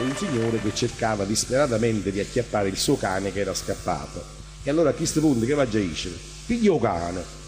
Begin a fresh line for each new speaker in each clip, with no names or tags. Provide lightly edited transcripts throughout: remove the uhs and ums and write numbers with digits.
un signore che cercava disperatamente di acchiappare il suo cane che era scappato. E allora a questo punto che va a dire? Piglio cane.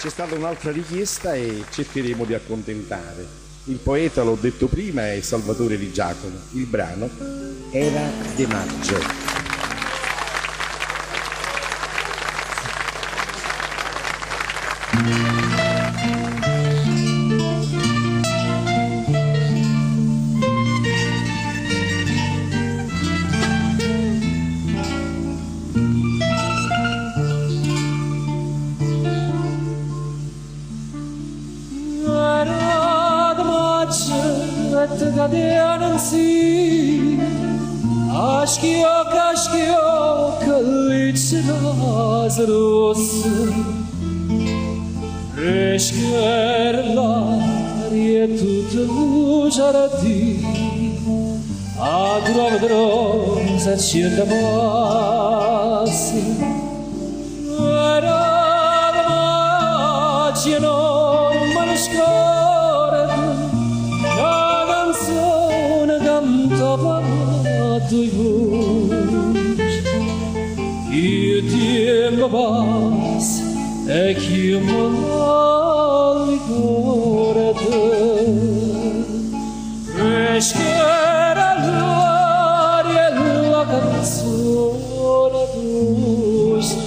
C'è stata un'altra richiesta e cercheremo di accontentare. Il poeta, l'ho detto prima, è Salvatore Di Giacomo. Il brano era De Maggio.
Aşk yok için hazır olsun Reşkerler yetutu jarati Adrom zacienda basi Aradma cieno malskore La canzone cantava tu voz E o tempo passa É que o mal agora Resquera glória La canzone doce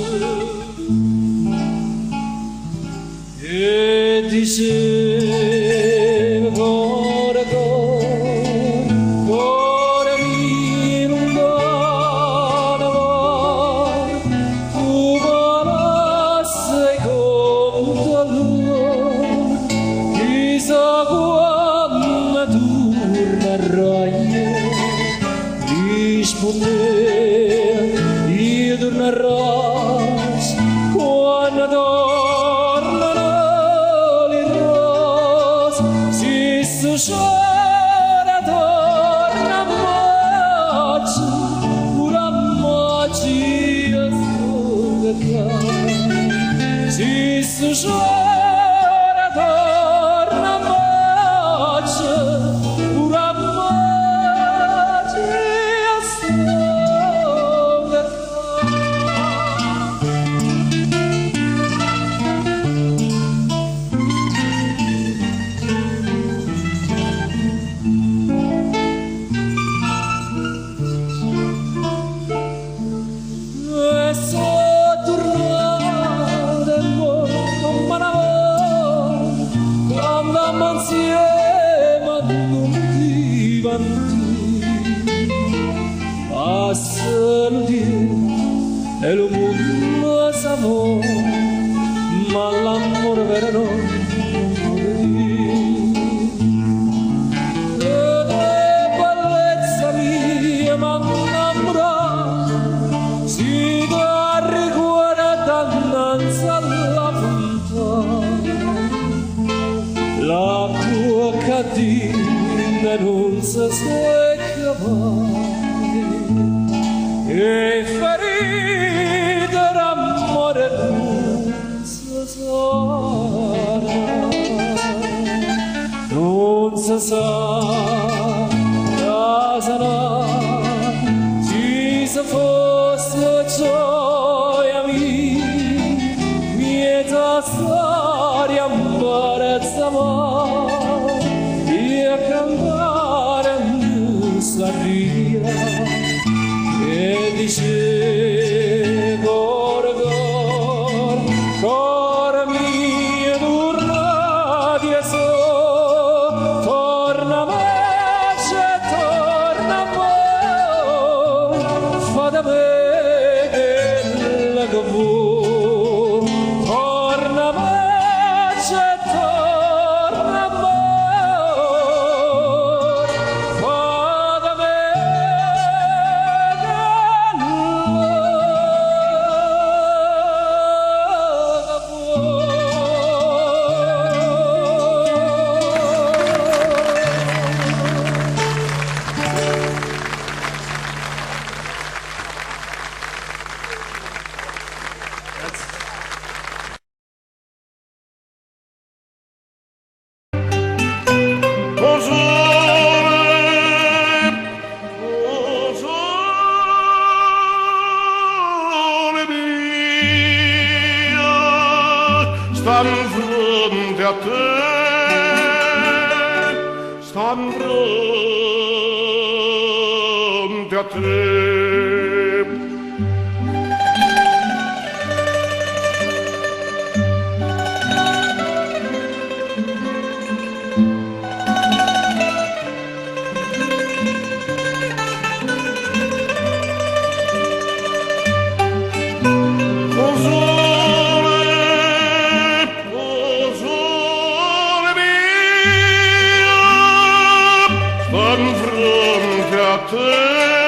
E dice agora E tornarás quando tornano le rose se chora torna morte pura morte se chora torna morte diamanti a salire e lo mondo sapò, ma l'amore vero non vuole dire. E bellezza mia ma innamorata si dà riguarda innanzi alla fontana, l'acqua cattiva non si secca mai e ferite d'amore non si sa sarà se fosse gioia mieta storia imbarazza mai e cantare non s'arria e dice cor mio torna di so torna mace torna mo fa da me che vuoi torna mace torna mo fa da me
Stan fronte a te, stan fronte a te. Stan fronte a te.